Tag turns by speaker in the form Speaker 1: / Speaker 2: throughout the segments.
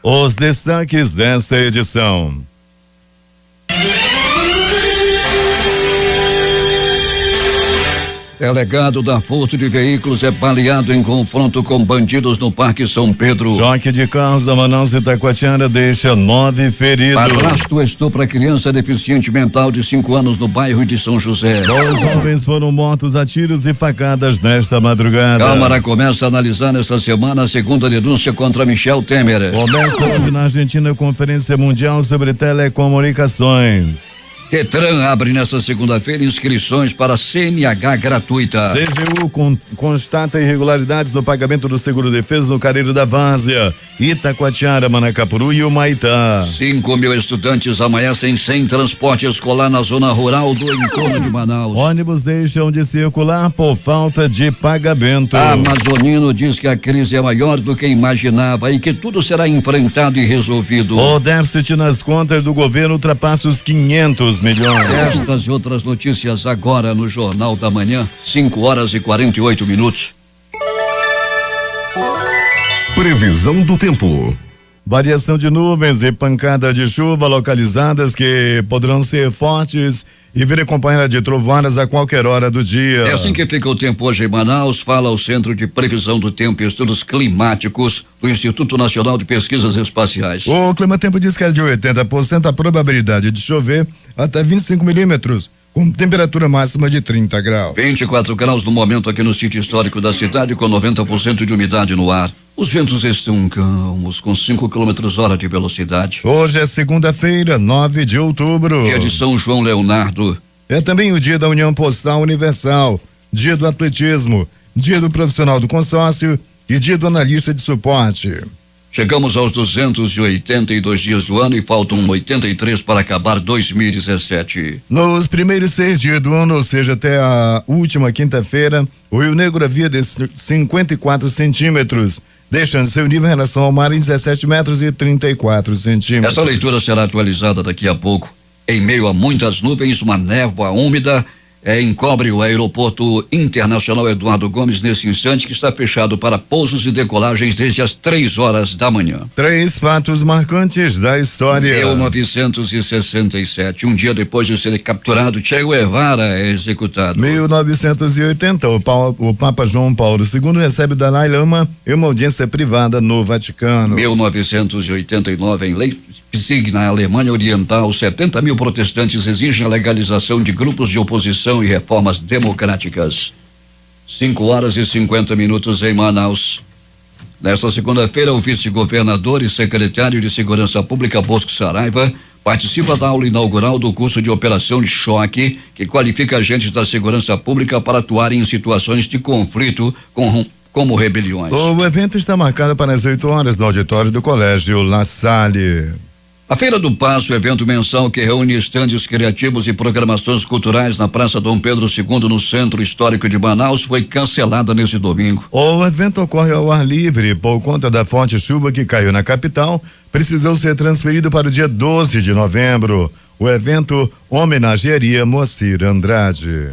Speaker 1: Os destaques desta edição.
Speaker 2: Delegado da Força de Veículos é baleado em confronto com bandidos no Parque São Pedro.
Speaker 1: Choque de carros da Manaus e Taquatiara deixa 9 feridos.
Speaker 2: Padrasto estupra criança deficiente mental de 5 anos no bairro de São José.
Speaker 1: 2 homens foram mortos a tiros e facadas nesta madrugada.
Speaker 2: Câmara começa a analisar nesta semana a segunda denúncia contra Michel Temer.
Speaker 1: Começa hoje na Argentina a Conferência Mundial sobre Telecomunicações.
Speaker 2: Detran abre nesta segunda-feira inscrições para CNH gratuita.
Speaker 1: CGU constata irregularidades no pagamento do seguro-defesa no Careiro da Várzea, Itacoatiara, Manacapuru e Humaitá.
Speaker 2: 5.000 estudantes amanhecem sem transporte escolar na zona rural do entorno de Manaus.
Speaker 1: Ônibus deixam de circular por falta de pagamento.
Speaker 2: Amazonino diz que a crise é maior do que imaginava e que tudo será enfrentado e resolvido.
Speaker 1: O déficit nas contas do governo ultrapassa os 500 milhões.
Speaker 2: Estas e outras notícias agora no Jornal da Manhã, 5h48.
Speaker 3: Previsão do tempo.
Speaker 1: Variação de nuvens e pancada de chuva localizadas que poderão ser fortes e vir acompanhada de trovoadas a qualquer hora do dia.
Speaker 2: É assim que fica o tempo hoje em Manaus, fala o Centro de Previsão do Tempo e Estudos Climáticos do Instituto Nacional de Pesquisas Espaciais.
Speaker 1: O clima-tempo diz que é de 80% a probabilidade de chover até 25 milímetros, com temperatura máxima de 30 graus.
Speaker 2: 24 graus no momento aqui no sítio histórico da cidade, com 90% de umidade no ar. Os ventos estão calmos, com 5 km/h de velocidade.
Speaker 1: Hoje é segunda-feira, 9 de outubro.
Speaker 2: Dia de São João Leonardo.
Speaker 1: É também o dia da União Postal Universal, dia do atletismo, dia do profissional do consórcio e dia do analista de suporte.
Speaker 2: Chegamos aos 282 dias do ano e faltam 83 para acabar 2017.
Speaker 1: Nos primeiros 6 dias do ano, ou seja, até a última quinta-feira, o Rio Negro havia de 54 centímetros, deixando seu nível em relação ao mar em 17 metros e 34 centímetros.
Speaker 2: Essa leitura será atualizada daqui a pouco. Em meio a muitas nuvens, uma névoa úmida encobre o aeroporto internacional Eduardo Gomes nesse instante, que está fechado para pousos e decolagens desde as 3h da manhã.
Speaker 1: 3 fatos marcantes da história.
Speaker 2: 1967, um dia depois de ser capturado, Che Guevara é executado. 1980,
Speaker 1: o Papa João Paulo II recebe o Dalai Lama em uma audiência privada no Vaticano.
Speaker 2: 1989, em Leipzig, na Alemanha Oriental, 70 mil protestantes exigem a legalização de grupos de oposição e reformas democráticas. 5h50 em Manaus. Nesta segunda-feira, o vice-governador e secretário de Segurança Pública, Bosco Saraiva, participa da aula inaugural do curso de operação de choque, que qualifica agentes da segurança pública para atuarem em situações de conflito como rebeliões.
Speaker 1: O evento está marcado para as 8h no auditório do Colégio La Salle.
Speaker 2: A Feira do Passo, evento mensal que reúne estandes criativos e programações culturais na Praça Dom Pedro II, no Centro Histórico de Manaus, foi cancelada neste domingo.
Speaker 1: O evento ocorre ao ar livre por conta da forte chuva que caiu na capital, precisou ser transferido para o dia 12 de novembro. O evento homenagearia Moacir Andrade.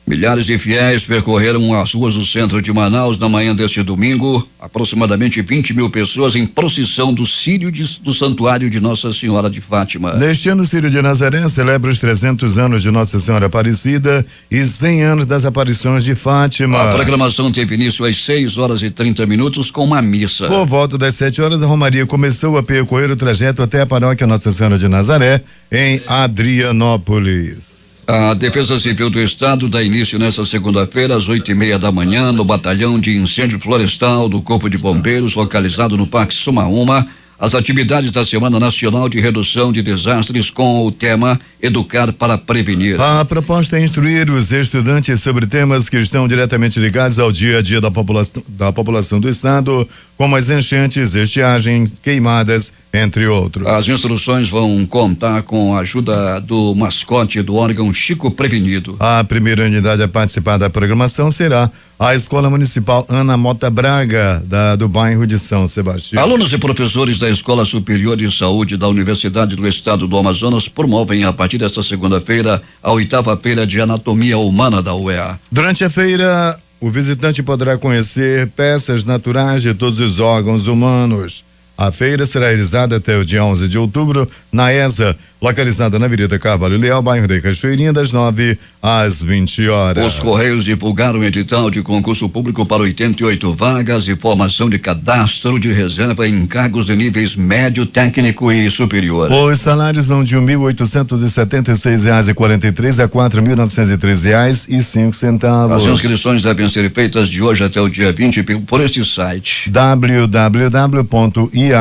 Speaker 2: Milhares de fiéis percorreram as ruas do centro de Manaus na manhã deste domingo, aproximadamente 20 mil pessoas em procissão do Círio do Santuário de Nossa Senhora de Fátima.
Speaker 1: Neste ano, o Círio de Nazaré celebra os 300 anos de Nossa Senhora Aparecida e 100 anos das aparições de Fátima.
Speaker 2: A programação teve início às 6h30 com uma missa.
Speaker 1: Por volta das 7h, a Romaria começou a percorrer o trajeto até a paróquia Nossa Senhora de Nazaré, em Adrianópolis.
Speaker 2: A Defesa Civil do Estado dá início nesta segunda-feira, às 8h30 da manhã, no Batalhão de Incêndio Florestal do Corpo de Bombeiros, localizado no Parque Sumaúma, as atividades da Semana Nacional de Redução de Desastres com o tema Educar para Prevenir.
Speaker 1: A proposta é instruir os estudantes sobre temas que estão diretamente ligados ao dia a dia da população do estado, como as enchentes, estiagens, queimadas, entre outros.
Speaker 2: As instruções vão contar com a ajuda do mascote do órgão Chico Prevenido.
Speaker 1: A primeira unidade a participar da programação será a Escola Municipal Ana Mota Braga, do bairro de São Sebastião.
Speaker 2: Alunos e professores da Escola Superior de Saúde da Universidade do Estado do Amazonas promovem a partir desta segunda-feira a 8ª Feira de Anatomia Humana da UEA.
Speaker 1: Durante a feira, o visitante poderá conhecer peças naturais de todos os órgãos humanos. A feira será realizada até o dia 11 de outubro na ESA, localizada na Avenida Carvalho Leal, bairro da Cachoeirinha, das 9 às 20 horas.
Speaker 2: Os Correios divulgaram um edital de concurso público para 88 vagas e formação de cadastro de reserva em cargos de níveis médio, técnico e superior.
Speaker 1: Os salários vão de R$1.876,43 a R$4.913,05.
Speaker 2: As inscrições devem ser feitas de hoje até o dia 20 por este site.
Speaker 1: www.iades.com.br.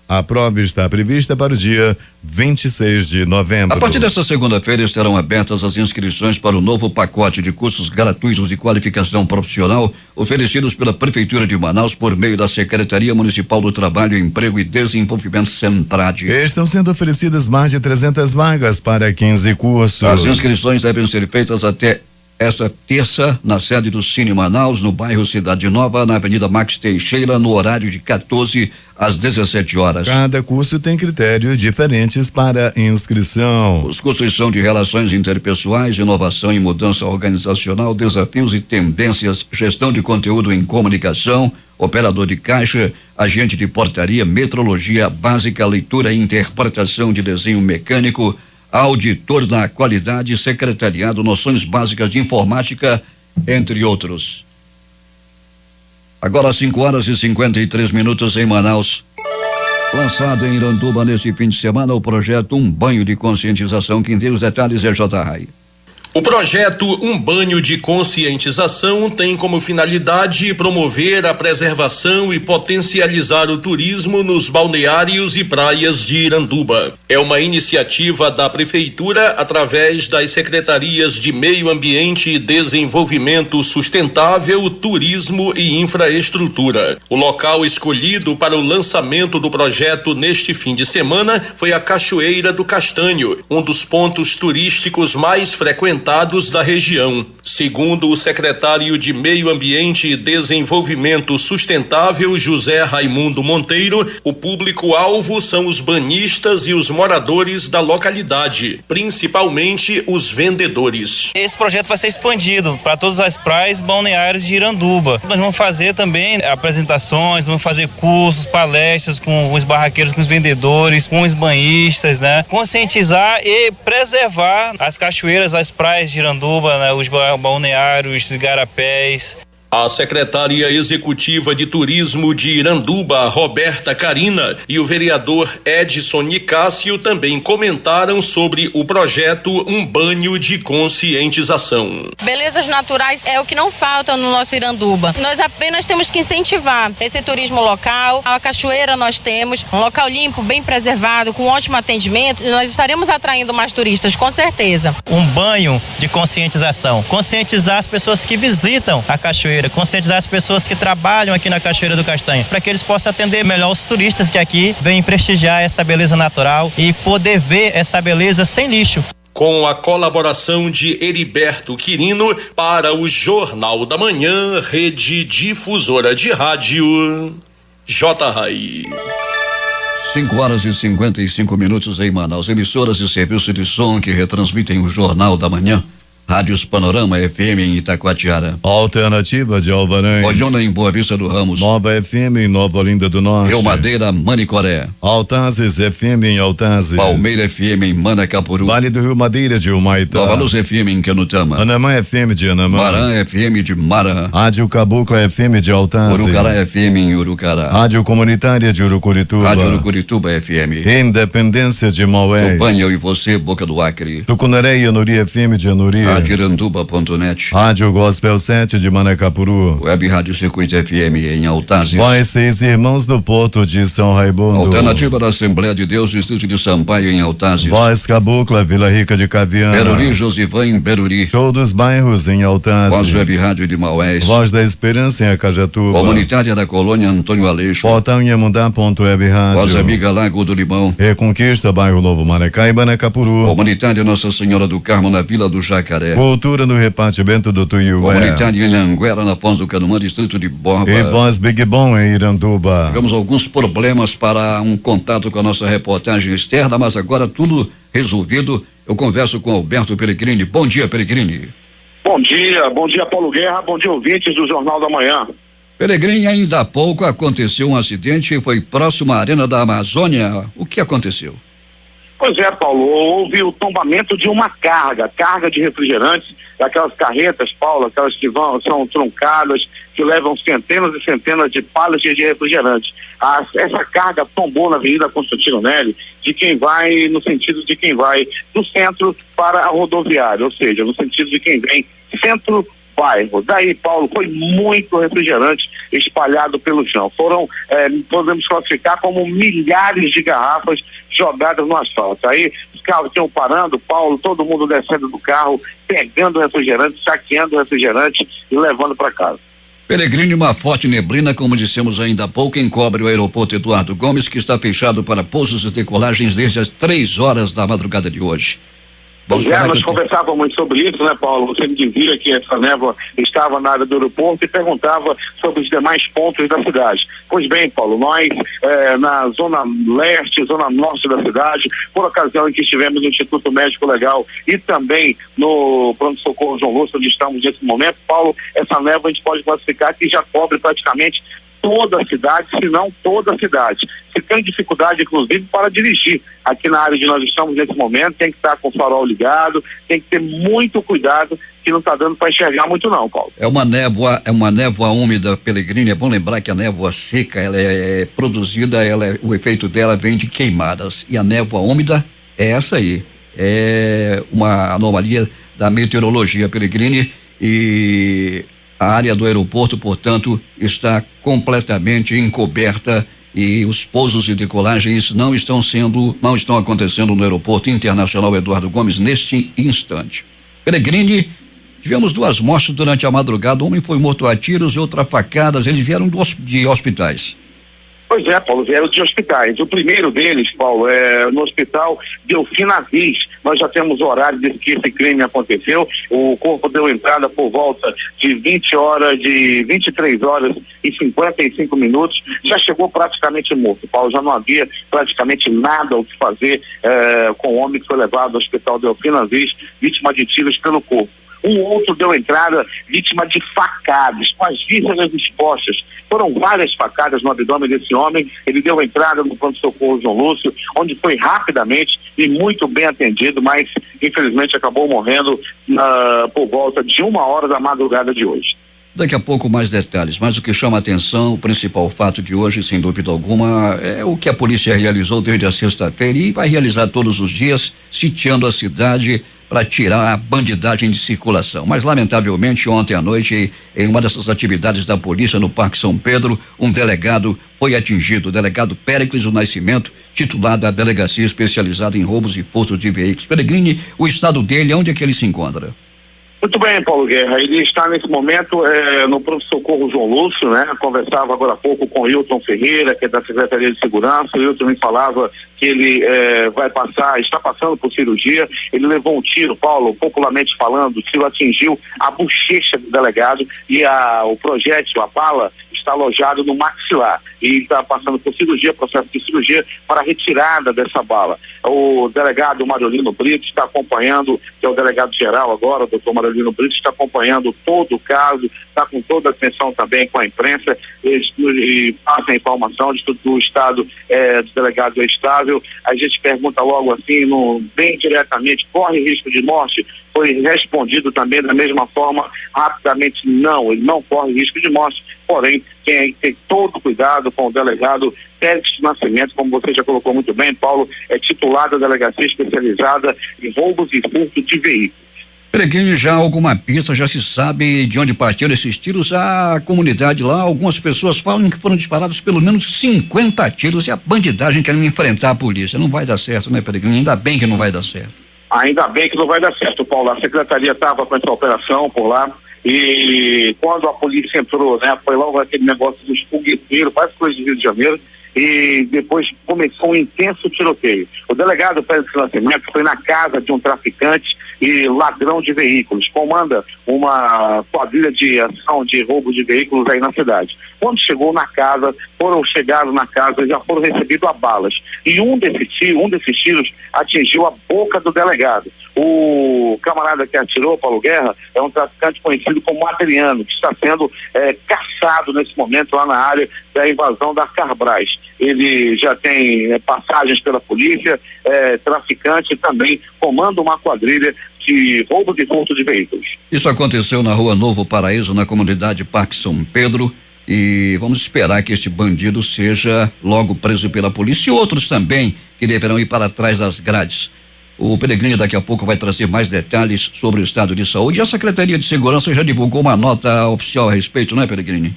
Speaker 1: A prova está prevista para o dia 26 de novembro.
Speaker 2: A partir desta segunda-feira estarão abertas as inscrições para o novo pacote de cursos gratuitos de qualificação profissional oferecidos pela Prefeitura de Manaus por meio da Secretaria Municipal do Trabalho, Emprego e Desenvolvimento Centrade.
Speaker 1: Estão sendo oferecidas mais de 300 vagas para 15 cursos.
Speaker 2: As inscrições devem ser feitas até esta terça, na sede do Cine Manaus, no bairro Cidade Nova, na Avenida Max Teixeira, no horário de 14 às 17 horas.
Speaker 1: Cada curso tem critérios diferentes para inscrição.
Speaker 2: Os cursos são de relações interpessoais, inovação e mudança organizacional, desafios e tendências, gestão de conteúdo em comunicação, operador de caixa, agente de portaria, metrologia básica, leitura e interpretação de desenho mecânico, auditor da qualidade, secretariado, noções básicas de informática, entre outros. Agora 5h53 em Manaus. Lançado em Iranduba neste fim de semana o projeto Um Banho de Conscientização. Quem tem os detalhes é J. Rai.
Speaker 4: O projeto Um Banho de Conscientização tem como finalidade promover a preservação e potencializar o turismo nos balneários e praias de Iranduba. É uma iniciativa da Prefeitura através das Secretarias de Meio Ambiente e Desenvolvimento Sustentável, Turismo e Infraestrutura. O local escolhido para o lançamento do projeto neste fim de semana foi a Cachoeira do Castanho, um dos pontos turísticos mais frequentados da região. Segundo o secretário de Meio Ambiente e Desenvolvimento Sustentável, José Raimundo Monteiro, o público-alvo são os banhistas e os moradores da localidade, principalmente os vendedores.
Speaker 5: Esse projeto vai ser expandido para todas as praias e balneários de Iranduba. Nós vamos fazer também apresentações, vamos fazer cursos, palestras com os barraqueiros, com os vendedores, com os banhistas, né? Conscientizar e preservar as cachoeiras, as praias de Iranduba, né? Os balneários, os igarapés.
Speaker 4: A secretária executiva de turismo de Iranduba, Roberta Carina, e o vereador Edson Nicásio também comentaram sobre o projeto Um Banho de Conscientização.
Speaker 6: Belezas naturais é o que não falta no nosso Iranduba. Nós apenas temos que incentivar esse turismo local. A cachoeira nós temos, um local limpo, bem preservado, com ótimo atendimento, e nós estaremos atraindo mais turistas, com certeza.
Speaker 5: Um banho de conscientização. Conscientizar as pessoas que visitam a cachoeira, conscientizar as pessoas que trabalham aqui na Cachoeira do Castanho, para que eles possam atender melhor os turistas que aqui vêm prestigiar essa beleza natural e poder ver essa beleza sem lixo.
Speaker 4: Com a colaboração de Heriberto Quirino para o Jornal da Manhã, Rede Difusora de Rádio, J. Rai.
Speaker 2: 5h55 em Manaus. Emissoras de serviço de som que retransmitem o Jornal da Manhã. Rádios Panorama FM em Itacoatiara.
Speaker 1: Alternativa de Alvarães.
Speaker 2: Olhona em Boa Vista do Ramos.
Speaker 1: Nova FM em Nova Olinda do Norte.
Speaker 2: Rio Madeira, Manicoré.
Speaker 1: Altazes FM em Altazes.
Speaker 2: Palmeira FM em Manacapuru.
Speaker 1: Vale do Rio Madeira de Humaitá.
Speaker 2: Nova Luz FM em Canutama.
Speaker 1: Anamã FM de Anamã.
Speaker 2: Marã FM de Marã.
Speaker 1: Rádio Cabocla FM de Altazes.
Speaker 2: Urucará FM em Urucará.
Speaker 1: Rádio Comunitária de Urucurituba.
Speaker 2: Rádio Urucurituba FM.
Speaker 1: Independência de Maués.
Speaker 2: Tupanha, eu e você, Boca do Acre.
Speaker 1: Tucunaré e Anuri FM de Anuri.
Speaker 2: Iranduba.net.
Speaker 1: Rádio Gospel 7 de Manacapuru.
Speaker 2: Web Rádio Circuito FM em Altazes.
Speaker 1: Voz 6 Irmãos do Porto de São Raimundo.
Speaker 2: Alternativa da Assembleia de Deus, Distrito de Sampaio em Altazes.
Speaker 1: Voz Cabocla, Vila Rica de Caviana.
Speaker 2: Beruri, Josivan em Beruri.
Speaker 1: Show dos Bairros em Altazes.
Speaker 2: Voz Web Rádio de Maués.
Speaker 1: Voz da Esperança em Acajatuba.
Speaker 2: Comunitária da Colônia Antônio Aleixo.
Speaker 1: Portal Inhamundá.web Rádio.
Speaker 2: Voz Amiga Lago do Limão.
Speaker 1: Reconquista, Bairro Novo Maracá e Manacapuru.
Speaker 2: Comunitária Nossa Senhora do Carmo na Vila do Jacaré.
Speaker 1: Cultura no repartimento do Tuiué.
Speaker 2: Comunitária em Anguera, na Foz do Canumã, Distrito de Borba.
Speaker 1: E Voz Big Bom em Iranduba.
Speaker 2: Tivemos alguns problemas para um contato com a nossa reportagem externa, mas agora tudo resolvido. Eu converso com Alberto Pellegrini. Bom dia, Pellegrini.
Speaker 7: Bom dia Paulo Guerra, bom dia ouvintes do Jornal da Manhã.
Speaker 2: Peregrini, ainda há pouco aconteceu um acidente e foi próximo à Arena da Amazônia. O que aconteceu?
Speaker 7: Pois é, Paulo, houve o tombamento de uma carga de refrigerantes, daquelas carretas, Paulo, aquelas que são truncadas, que levam centenas e centenas de palhas de refrigerantes. Essa carga tombou na Avenida Constantino Nelli, no sentido de quem vai do centro para a rodoviária, ou seja, no sentido de quem vem centro-bairro. Daí, Paulo, foi muito refrigerante espalhado pelo chão. Podemos classificar como milhares de garrafas jogadas no asfalto. Aí os carros iam parando, Paulo, todo mundo descendo do carro, pegando o refrigerante, saqueando o refrigerante e levando para casa.
Speaker 2: Peregrini, uma forte neblina, como dissemos ainda há pouco, encobre o aeroporto Eduardo Gomes, que está fechado para pousos e decolagens desde as 3h da madrugada de hoje.
Speaker 7: Nós conversávamos sobre isso, né, Paulo? Você me dizia que essa névoa estava na área do aeroporto e perguntava sobre os demais pontos da cidade. Pois bem, Paulo, nós na zona leste, zona norte da cidade, por ocasião em que estivemos no Instituto Médico Legal e também no pronto-socorro João Lúcio, onde estamos nesse momento, Paulo, essa névoa a gente pode classificar que já cobre praticamente toda a cidade, se não toda a cidade. Se tem dificuldade, inclusive, para dirigir aqui na área onde nós estamos nesse momento, tem que estar com o farol ligado, tem que ter muito cuidado, que não está dando para enxergar muito não, Paulo.
Speaker 2: É uma névoa úmida, Peregrini. É bom lembrar que a névoa seca, ela é produzida, o efeito dela vem de queimadas, e a névoa úmida é essa aí, é uma anomalia da meteorologia, Peregrini, e a área do aeroporto, portanto, está completamente encoberta e os pousos e decolagens não estão acontecendo no Aeroporto Internacional Eduardo Gomes neste instante. Peregrini, tivemos 2 mortes durante a madrugada, um homem foi morto a tiros e outra a facadas, eles vieram de hospitais.
Speaker 7: Pois é, Paulo, vieram de hospitais. O primeiro deles, Paulo, é no hospital Delfina Aziz. Nós já temos o horário de que esse crime aconteceu. O corpo deu entrada por volta de 23h55. Já chegou praticamente morto, Paulo. Já não havia praticamente nada o que fazer com o homem que foi levado ao hospital Delfina Aziz, vítima de tiros pelo corpo. Um outro deu entrada vítima de facadas, com as vísceras expostas. Foram várias facadas no abdômen desse homem. Ele deu entrada no pronto-socorro João Lúcio, onde foi rapidamente e muito bem atendido, mas infelizmente acabou morrendo por volta de 1h da madrugada de hoje.
Speaker 2: Daqui a pouco mais detalhes, mas o que chama a atenção, o principal fato de hoje, sem dúvida alguma, é o que a polícia realizou desde a sexta-feira e vai realizar todos os dias, sitiando a cidade para tirar a bandidagem de circulação. Mas, lamentavelmente, ontem à noite, em uma dessas atividades da polícia no Parque São Pedro, um delegado foi atingido, o delegado Péricles do Nascimento, titular da delegacia especializada em roubos e furtos de veículos. Peregrini, o estado dele, onde é que ele se encontra?
Speaker 7: Muito bem, Paulo Guerra, ele está nesse momento no pronto-socorro João Lúcio, né? Conversava agora há pouco com o Hilton Ferreira, que é da Secretaria de Segurança. O Hilton me falava que ele está passando por cirurgia. Ele levou um tiro, Paulo, popularmente falando, o tiro atingiu a bochecha do delegado e o projétil, a bala, está alojado no maxilar e está passando por cirurgia, processo de cirurgia para a retirada dessa bala. O delegado Mariolino Brito está acompanhando, que é o delegado geral agora, o doutor Mariolino Brito, está acompanhando todo o caso, está com toda a atenção também com a imprensa e passa a informação de tudo, do estado do delegado é estável. A gente pergunta logo assim, bem diretamente, corre risco de morte? Foi respondido também da mesma forma, rapidamente, não, ele não corre risco de morte, porém tem que ter todo cuidado com o delegado Péricles do Nascimento, como você já colocou muito bem, Paulo, é titular da delegacia especializada em roubos e furtos de veículos.
Speaker 2: Peregrini, já alguma pista, já se sabe de onde partiram esses tiros? A comunidade lá, algumas pessoas falam que foram disparados pelo menos 50 tiros e a bandidagem querendo enfrentar a polícia. Não vai dar certo, né, Peregrini? Ainda bem que não vai dar certo.
Speaker 7: Ainda bem que não vai dar certo, Paulo. A secretaria estava com essa operação por lá e quando a polícia entrou, né, foi logo aquele negócio dos fogueteiros, quase coisa de Rio de Janeiro, e depois começou um intenso tiroteio. O delegado Félix Nascimento foi na casa de um traficante e ladrão de veículos, comanda uma quadrilha de ação de roubo de veículos aí na cidade. Quando chegou na casa, chegaram na casa e já foram recebidos a balas. E um desses tiros atingiu a boca do delegado. O camarada que atirou, Paulo Guerra, é um traficante conhecido como Adriano, que está sendo caçado nesse momento lá na área da invasão da Carbras. Ele já tem passagens pela polícia, traficante, também comanda uma quadrilha de roubo de furto de veículos.
Speaker 2: Isso aconteceu na Rua Novo Paraíso, na comunidade Parque São Pedro, e vamos esperar que este bandido seja logo preso pela polícia e outros também que deverão ir para trás das grades. O Peregrini daqui a pouco vai trazer mais detalhes sobre o estado de saúde. E a Secretaria de Segurança já divulgou uma nota oficial a respeito, não é, Peregrini?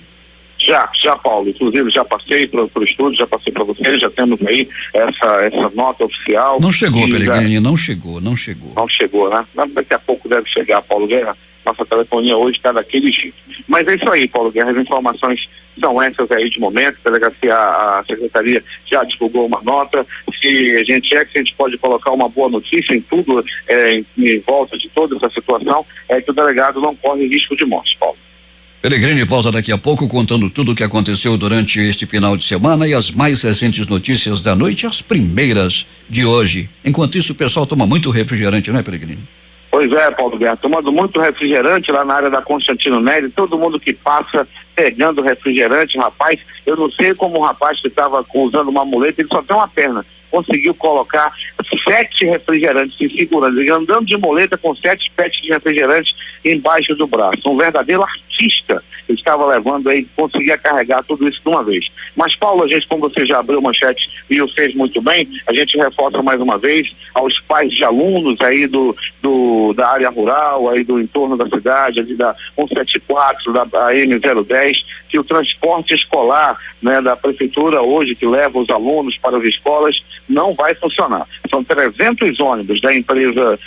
Speaker 7: Já, Paulo. Inclusive, já passei para o estúdio, já passei para vocês, já temos aí essa nota oficial.
Speaker 2: Não chegou, Peregrini, não chegou.
Speaker 7: Não chegou, né? Daqui a pouco deve chegar, Paulo Guerra. Nossa telefonia hoje está daquele jeito. Mas é isso aí, Paulo Guerra. As informações são essas aí de momento. A Secretaria já divulgou uma nota. Se a gente pode colocar uma boa notícia em tudo, em volta de toda essa situação, é que o delegado não corre risco de morte, Paulo.
Speaker 2: Peregrini volta daqui a pouco contando tudo o que aconteceu durante este final de semana e as mais recentes notícias da noite, as primeiras de hoje. Enquanto isso, o pessoal toma muito refrigerante, não é, Peregrini?
Speaker 7: Pois é, Paulo Guerra, tomando muito refrigerante lá na área da Constantino Nery, todo mundo que passa pegando refrigerante, rapaz, eu não sei como o rapaz que estava usando uma muleta, ele só tem uma perna, conseguiu colocar 7 refrigerantes em segurança, ele andando de muleta com 7 pets de refrigerante embaixo do braço, um verdadeiro artista, ele estava levando aí, conseguia carregar tudo isso de uma vez. Mas, Paulo, a gente, como você já abriu a manchete e o fez muito bem, a gente reforça mais uma vez aos pais de alunos aí da área rural, aí do entorno da cidade, ali da 174, da AM010, que o transporte escolar, né, da prefeitura hoje, que leva os alunos para as escolas, não vai funcionar. São 300 ônibus da empresa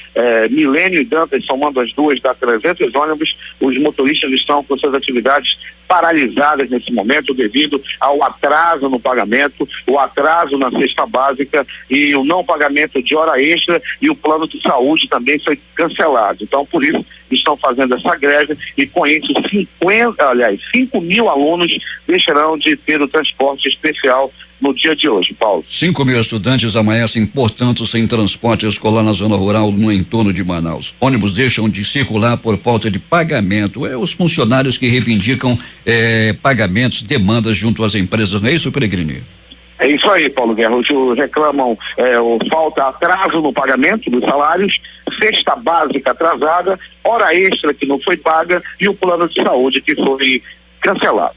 Speaker 7: Milênio e Dantas, somando as duas, dá 300 ônibus, os motoristas estão com suas atividades paralisadas nesse momento devido ao atraso no pagamento, o atraso na cesta básica e o não pagamento de hora extra, e o plano de saúde também foi cancelado. Então, por isso, estão fazendo essa greve e com isso 5 mil alunos deixarão de ter o transporte especial no dia de hoje, Paulo.
Speaker 2: 5 mil estudantes amanhecem, portanto, sem transporte escolar na zona rural no entorno de Manaus. Ônibus deixam de circular por falta de pagamento. Os funcionários que reivindicam pagamentos, demandas junto às empresas, não é isso, Peregrini?
Speaker 7: É isso aí, Paulo Guerra. Hoje reclamam falta atraso no pagamento dos salários, cesta básica atrasada, hora extra que não foi paga e o plano de saúde que foi cancelado.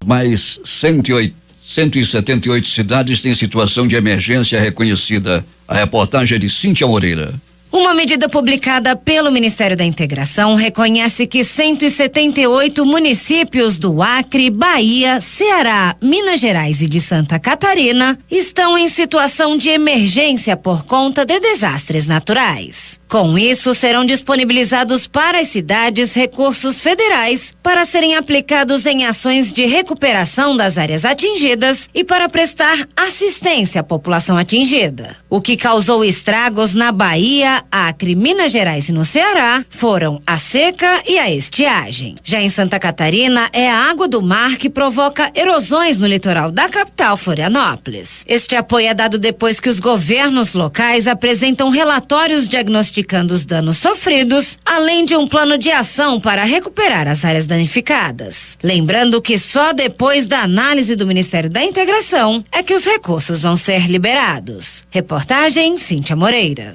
Speaker 2: Mais 178 cidades têm situação de emergência reconhecida. A reportagem é de Cíntia Moreira.
Speaker 8: Uma medida publicada pelo Ministério da Integração reconhece que 178 municípios do Acre, Bahia, Ceará, Minas Gerais e de Santa Catarina estão em situação de emergência por conta de desastres naturais. Com isso, serão disponibilizados para as cidades recursos federais para serem aplicados em ações de recuperação das áreas atingidas e para prestar assistência à população atingida. O que causou estragos na Bahia, Acre, Minas Gerais e no Ceará foram a seca e a estiagem. Já em Santa Catarina, é a água do mar que provoca erosões no litoral da capital, Florianópolis. Este apoio é dado depois que os governos locais apresentam relatórios diagnosticando os danos sofridos, além de um plano de ação para recuperar as áreas danificadas. Lembrando que só depois da análise do Ministério da Integração é que os recursos vão ser liberados. Reportagem Cíntia Moreira.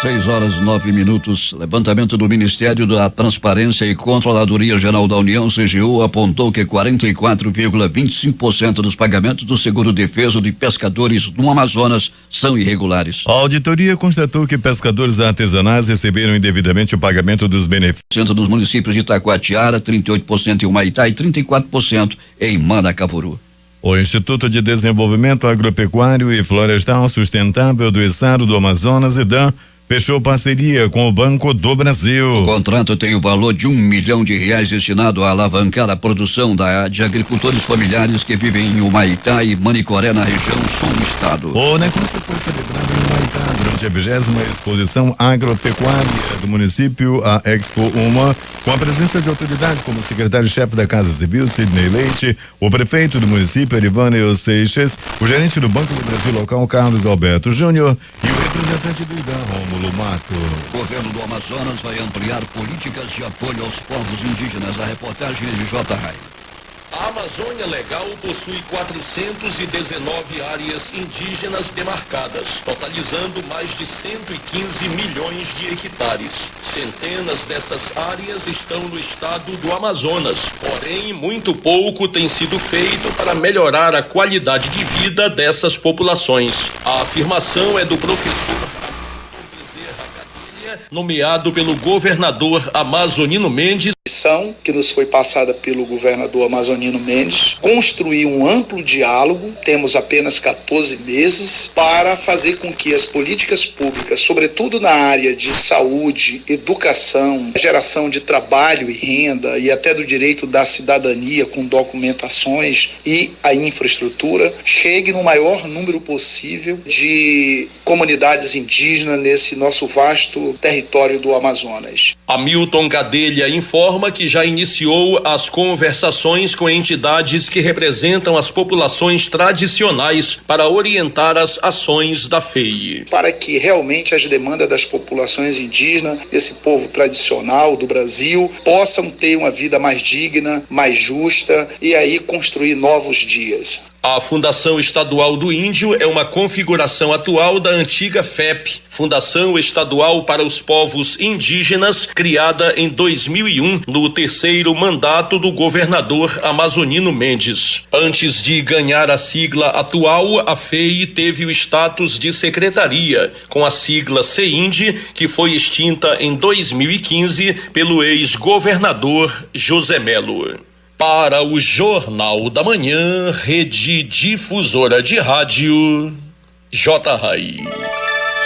Speaker 2: 6:09. Levantamento do Ministério da Transparência e Controladoria Geral da União, CGU, apontou que 44,25% dos pagamentos do seguro-defeso de pescadores no Amazonas são irregulares.
Speaker 1: A auditoria constatou que pescadores artesanais receberam indevidamente o pagamento dos benefícios
Speaker 2: dos municípios de Itacoatiara, 38% em Humaitá e 34% em Manacapuru.
Speaker 1: O Instituto de Desenvolvimento Agropecuário e Florestal Sustentável do Estado do Amazonas, IDAM, fechou parceria com o Banco do Brasil.
Speaker 2: O contrato tem o valor de R$ 1 milhão destinado a alavancar a produção de agricultores familiares que vivem em Humaitá e Manicoré, na região sul do estado.
Speaker 1: O negócio foi celebrado em Humaitá durante a 20ª exposição agropecuária do município, a Expo Uma, com a presença de autoridades como o secretário-chefe da Casa Civil, Sidney Leite, o prefeito do município, Erivânio Seixas, o gerente do Banco do Brasil local, Carlos Alberto Júnior, e o representante do IDAM, Rômulo Mato.
Speaker 2: O governo do Amazonas vai ampliar políticas de apoio aos povos indígenas. A reportagem é de J. Rai.
Speaker 4: A Amazônia Legal possui 419 áreas indígenas demarcadas, totalizando mais de 115 milhões de hectares. Centenas dessas áreas estão no estado do Amazonas, porém muito pouco tem sido feito para melhorar a qualidade de vida dessas populações. A afirmação é do professor nomeado pelo governador Amazonino Mendes.
Speaker 9: Que nos foi passada pelo governador Amazonino Mendes, construir um amplo diálogo, temos apenas 14 meses, para fazer com que as políticas públicas, sobretudo na área de saúde, educação, geração de trabalho e renda e até do direito da cidadania com documentações e a infraestrutura, chegue no maior número possível de comunidades indígenas nesse nosso vasto território do Amazonas.
Speaker 4: Hamilton Gadelha informa que já iniciou as conversações com entidades que representam as populações tradicionais para orientar as ações da FEI.
Speaker 9: Para que realmente as demandas das populações indígenas, esse povo tradicional do Brasil, possam ter uma vida mais digna, mais justa e aí construir novos dias.
Speaker 4: A Fundação Estadual do Índio é uma configuração atual da antiga FEP, Fundação Estadual para os Povos Indígenas, criada em 2001, no 3º mandato do governador Amazonino Mendes. Antes de ganhar a sigla atual, a FEI teve o status de secretaria, com a sigla CEINDE, que foi extinta em 2015 pelo ex-governador José Melo. Para o Jornal da Manhã, Rede Difusora de Rádio, J. Rai.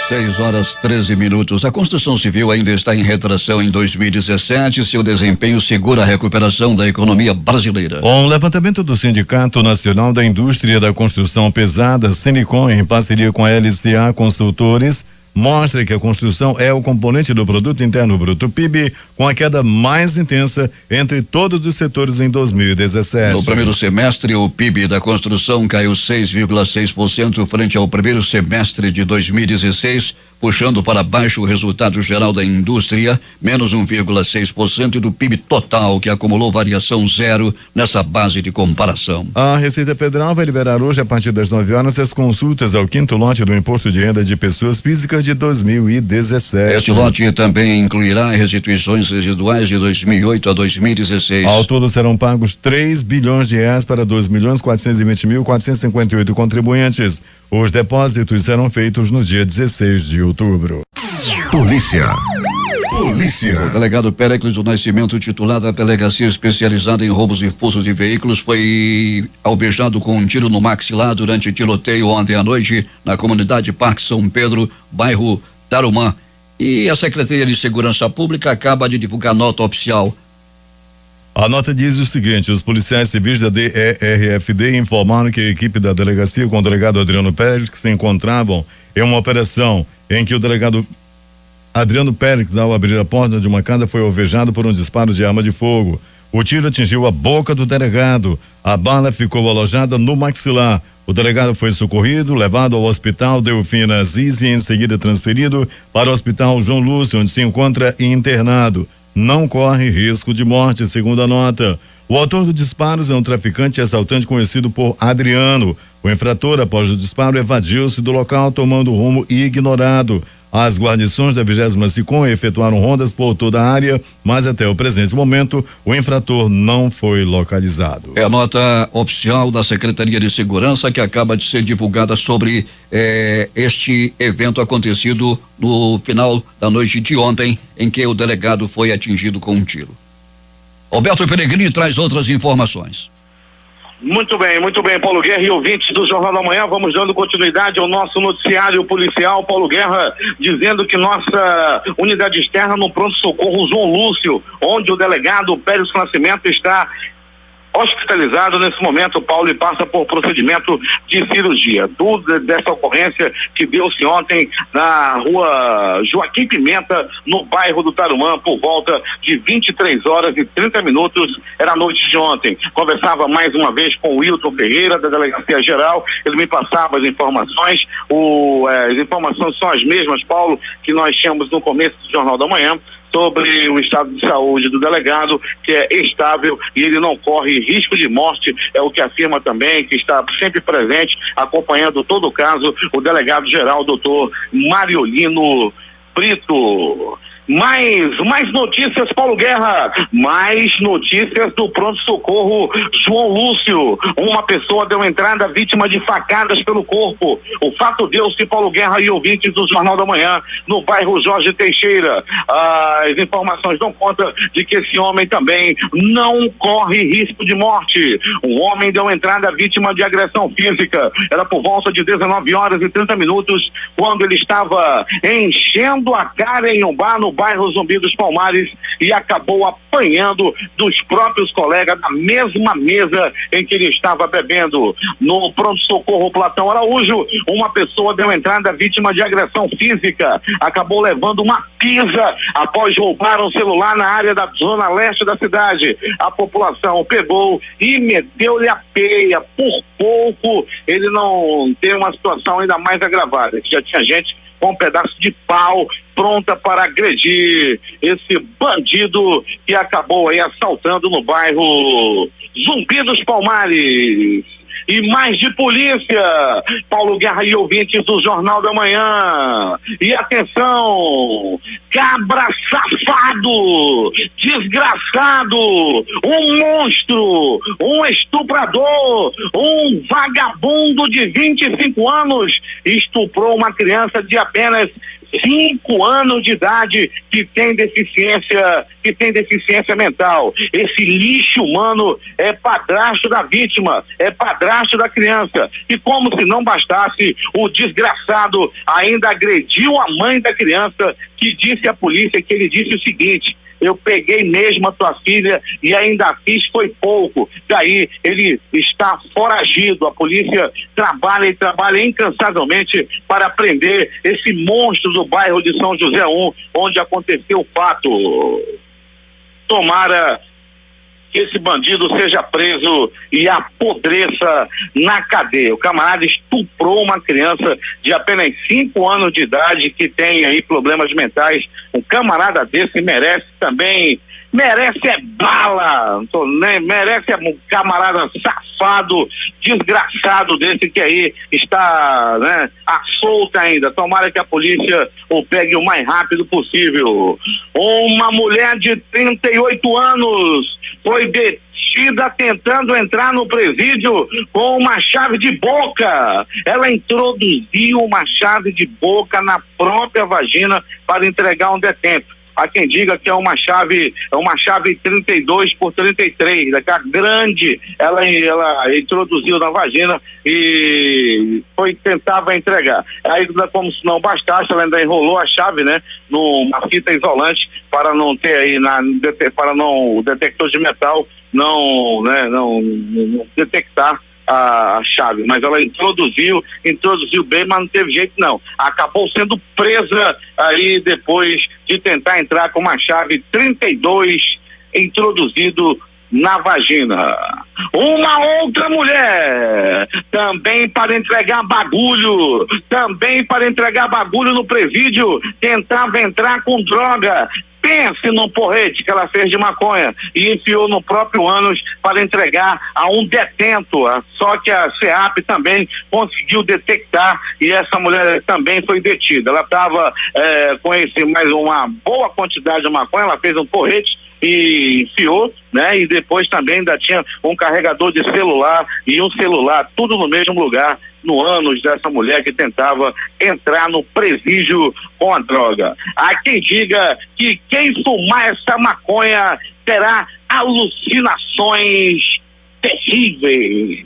Speaker 2: 6h13. A construção civil ainda está em retração em 2017. Seu desempenho segura a recuperação da economia brasileira.
Speaker 1: Um levantamento do Sindicato Nacional da Indústria da Construção Pesada, Sinicom, em parceria com a LCA Consultores, mostra que a construção é o componente do Produto Interno Bruto PIB com a queda mais intensa entre todos os setores em 2017.
Speaker 2: No primeiro semestre, o PIB da construção caiu 6,6% frente ao primeiro semestre de 2016, puxando para baixo o resultado geral da indústria, menos 1,6% do PIB total, que acumulou variação zero nessa base de comparação.
Speaker 1: A Receita Federal vai liberar hoje, a partir das 9 horas, as consultas ao 5º lote do Imposto de Renda de Pessoas Físicas de 2017.
Speaker 2: Este lote também incluirá restituições residuais de 2008 a 2016.
Speaker 1: Ao todo serão pagos R$3 bilhões para 2.420.458 contribuintes. Os depósitos serão feitos no dia 16 de outubro.
Speaker 3: Polícia.
Speaker 2: O delegado Péricles do Nascimento, titular da delegacia especializada em roubos e furtos de veículos, foi alvejado com um tiro no maxilar durante tiroteio ontem à noite na comunidade Parque São Pedro, bairro Tarumã. E a Secretaria de Segurança Pública acaba de divulgar nota oficial.
Speaker 1: A nota diz o seguinte: os policiais civis da DERFD informaram que a equipe da delegacia com o delegado Adriano Péricles se encontravam em uma operação em que o delegado Adriano Péricles, ao abrir a porta de uma casa, foi alvejado por um disparo de arma de fogo. O tiro atingiu a boca do delegado. A bala ficou alojada no maxilar. O delegado foi socorrido, levado ao hospital Delfina Aziz e em seguida transferido para o hospital João Lúcio, onde se encontra internado. Não corre risco de morte, segundo a nota. O autor dos disparos é um traficante e assaltante conhecido por Adriano. O infrator, após o disparo, evadiu-se do local, tomando rumo ignorado. As guarnições da 20ª SICOM efetuaram rondas por toda a área, mas até o presente momento o infrator não foi localizado.
Speaker 2: É a nota oficial da Secretaria de Segurança que acaba de ser divulgada sobre este evento acontecido no final da noite de ontem, em que o delegado foi atingido com um tiro. Alberto Peregrini traz outras informações.
Speaker 7: Muito bem, Paulo Guerra e ouvintes do Jornal da Manhã, vamos dando continuidade ao nosso noticiário policial. Paulo Guerra dizendo que nossa unidade externa no pronto-socorro João Lúcio, onde o delegado Pérez Nascimento está hospitalizado nesse momento, Paulo, e passa por procedimento de cirurgia. Tudo dessa ocorrência que deu-se ontem na rua Joaquim Pimenta, no bairro do Tarumã, por volta de 23h30, era a noite de ontem. Conversava mais uma vez com o Wilton Ferreira, da Delegacia Geral, ele me passava as informações, as informações são as mesmas, Paulo, que nós tínhamos no começo do Jornal da Manhã, sobre o estado de saúde do delegado, que é estável e ele não corre risco de morte, é o que afirma também, que está sempre presente, acompanhando todo o caso, o delegado-geral, doutor Mariolino Brito. Mais notícias, Paulo Guerra, mais notícias do pronto-socorro João Lúcio. Uma pessoa deu entrada vítima de facadas pelo corpo. O fato deu-se, Paulo Guerra e ouvintes do Jornal da Manhã, no bairro Jorge Teixeira. As informações dão conta de que esse homem também não corre risco de morte. Um homem deu entrada vítima de agressão física. Era por volta de 19h30, quando ele estava enchendo a cara em um bar no bairro Zumbi dos Palmares e acabou apanhando dos próprios colegas da mesma mesa em que ele estava bebendo. No pronto-socorro Platão Araújo, uma pessoa deu entrada vítima de agressão física, acabou levando uma pisa após roubar um celular na área da zona leste da cidade. A população pegou e meteu-lhe a peia. Por pouco ele não tem uma situação ainda mais agravada, que já tinha gente com um pedaço de pau pronta para agredir esse bandido que acabou aí assaltando no bairro Zumbi dos Palmares. E mais de polícia, Paulo Guerra e ouvintes do Jornal da Manhã. E atenção, cabra safado, desgraçado, um monstro, um estuprador, um vagabundo de 25 anos estuprou uma criança de apenas 5 anos de idade que tem deficiência mental. Esse lixo humano é padrasto da vítima, é padrasto da criança. E como se não bastasse, o desgraçado ainda agrediu a mãe da criança, que disse à polícia que ele disse o seguinte: eu peguei mesmo a tua filha e ainda fiz foi pouco. Daí ele está foragido. A polícia trabalha incansavelmente para prender esse monstro do bairro de São José 1, onde aconteceu o fato. Tomara que esse bandido seja preso e apodreça na cadeia. O camarada estuprou uma criança de apenas 5 anos de idade que tem aí problemas mentais. Um camarada desse merece bala, merece um camarada safado, desgraçado desse que aí está, à solta ainda. Tomara que a polícia o pegue o mais rápido possível. Uma mulher de 38 anos foi detida tentando entrar no presídio com uma chave de boca. Ela introduziu uma chave de boca na própria vagina para entregar um detento. Há quem diga que é uma chave 32x33, daquela grande, ela introduziu na vagina e tentava entregar. Aí, como se não bastasse, ela ainda enrolou a chave, numa fita isolante para não ter aí, o detector de metal não detectar a chave, mas ela introduziu bem, mas não teve jeito não. Acabou sendo presa aí depois de tentar entrar com uma chave 32 introduzido na vagina. Uma outra mulher, também para entregar bagulho no presídio, tentava entrar com droga. Pense num porrete que ela fez de maconha e enfiou no próprio ânus para entregar a um detento. Só que a SEAP também conseguiu detectar e essa mulher também foi detida. Ela estava com mais uma boa quantidade de maconha, ela fez um porrete e enfiou, e depois também ainda tinha um carregador de celular e um celular, tudo no mesmo lugar, no ânus dessa mulher que tentava entrar no presídio com a droga. Há quem diga que quem fumar essa maconha terá alucinações terríveis.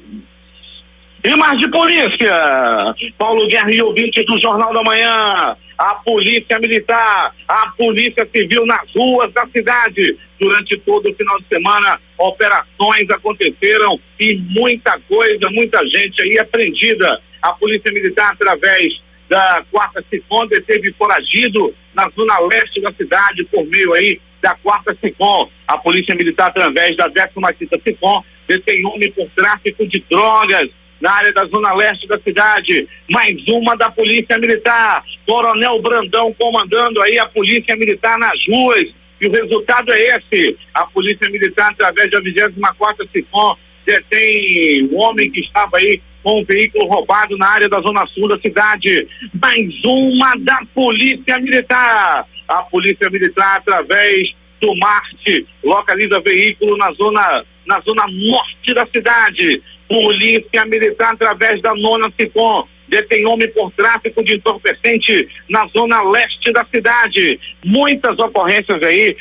Speaker 7: E mais de polícia, Paulo Guerra e ouvintes do Jornal da Manhã, a polícia militar, a polícia civil nas ruas da cidade. Durante todo o final de semana, operações aconteceram e muita coisa, muita gente aí apreendida. A polícia militar, através da 4ª SICOM, deteve foragido na zona leste da cidade por meio aí da 4ª SICOM. A polícia militar, através da 15ª SICOM, detém homem por tráfico de drogas na área da zona leste da cidade. Mais uma da polícia militar, Coronel Brandão comandando aí a polícia militar nas ruas, e o resultado é esse: a polícia militar, através da 24ª SICOM, detém um homem que estava aí com um veículo roubado na área da zona sul da cidade. Mais uma da polícia militar, a polícia militar, através do Marte, localiza veículo na zona norte da cidade. Polícia militar, através da 9ª SICOM, detém homem por tráfico de entorpecente na zona leste da cidade. Muitas ocorrências aí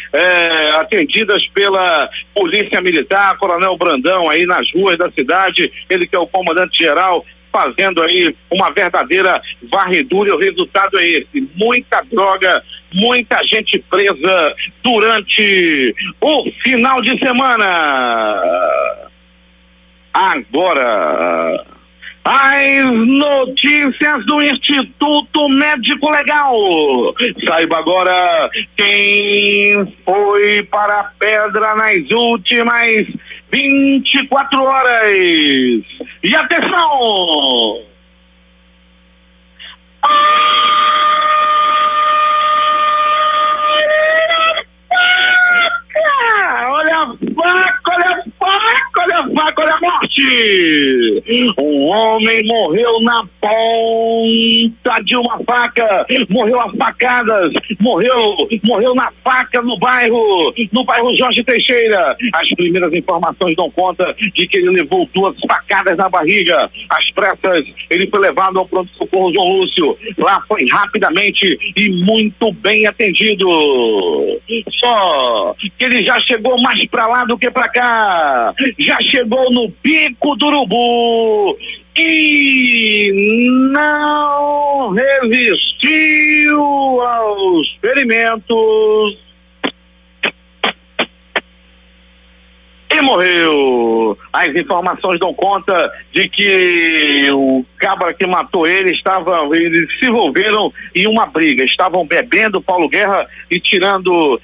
Speaker 7: atendidas pela polícia militar, Coronel Brandão aí nas ruas da cidade, ele que é o comandante geral, fazendo aí uma verdadeira varredura, e o resultado é esse: muita droga, muita gente presa durante o final de semana. Agora, as notícias do Instituto Médico Legal. Saiba agora quem foi para a pedra nas últimas 24 horas. E atenção! Olha a faca, olha a faca, olha a faca, olha a morte! Um homem morreu na ponta de uma faca, morreu a facadas, morreu na faca no bairro Jorge Teixeira. As primeiras informações dão conta de que ele levou 2 facadas na barriga. Às pressas, ele foi levado ao pronto-socorro João Lúcio. Lá foi rapidamente e muito bem atendido. Só que ele já chegou mais pra lá do que pra cá. Já chegou no Pico do Urubu e não resistiu aos ferimentos e morreu. As informações dão conta de que o cabra que matou ele eles se envolveram em uma briga, estavam bebendo, Paulo Guerra, e tirando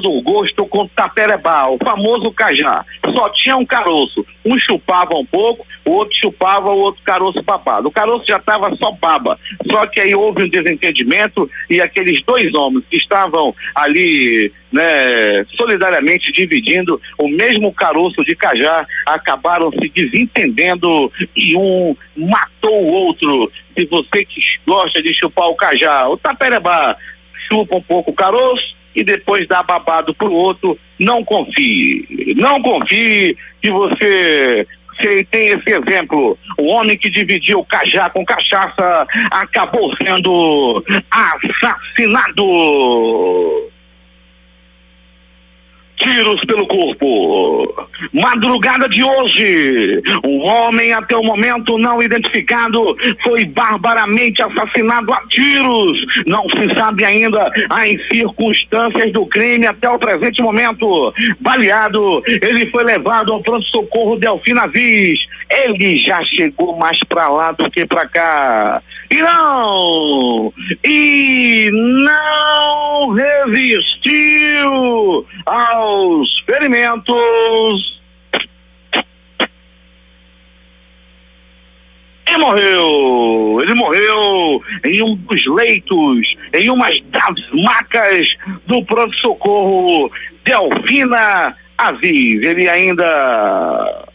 Speaker 7: o gosto com taperebá, o famoso cajá. Só tinha um caroço, um chupava um pouco, o outro chupava, o outro caroço babado. O caroço já estava só baba, só que aí houve um desentendimento e aqueles 2 homens que estavam ali, né, solidariamente dividindo o mesmo caroço de cajá, acabaram se desentendendo e um matou o outro. Se você que gosta de chupar o cajá, o taperebá, chupa um pouco o caroço e depois dá babado pro outro, não confie que você tem esse exemplo. O homem que dividiu o cajá com cachaça acabou sendo assassinado. Tiros pelo corpo. Madrugada de hoje, um homem até o momento não identificado foi barbaramente assassinado a tiros. Não se sabe ainda as circunstâncias do crime até o presente momento. Baleado, ele foi levado ao pronto-socorro Delfina Viz. Ele já chegou mais pra lá do que pra cá. E não resistiu aos ferimentos e morreu. Ele morreu em um dos leitos, em uma das macas do pronto-socorro Delfina Aziz. Ele ainda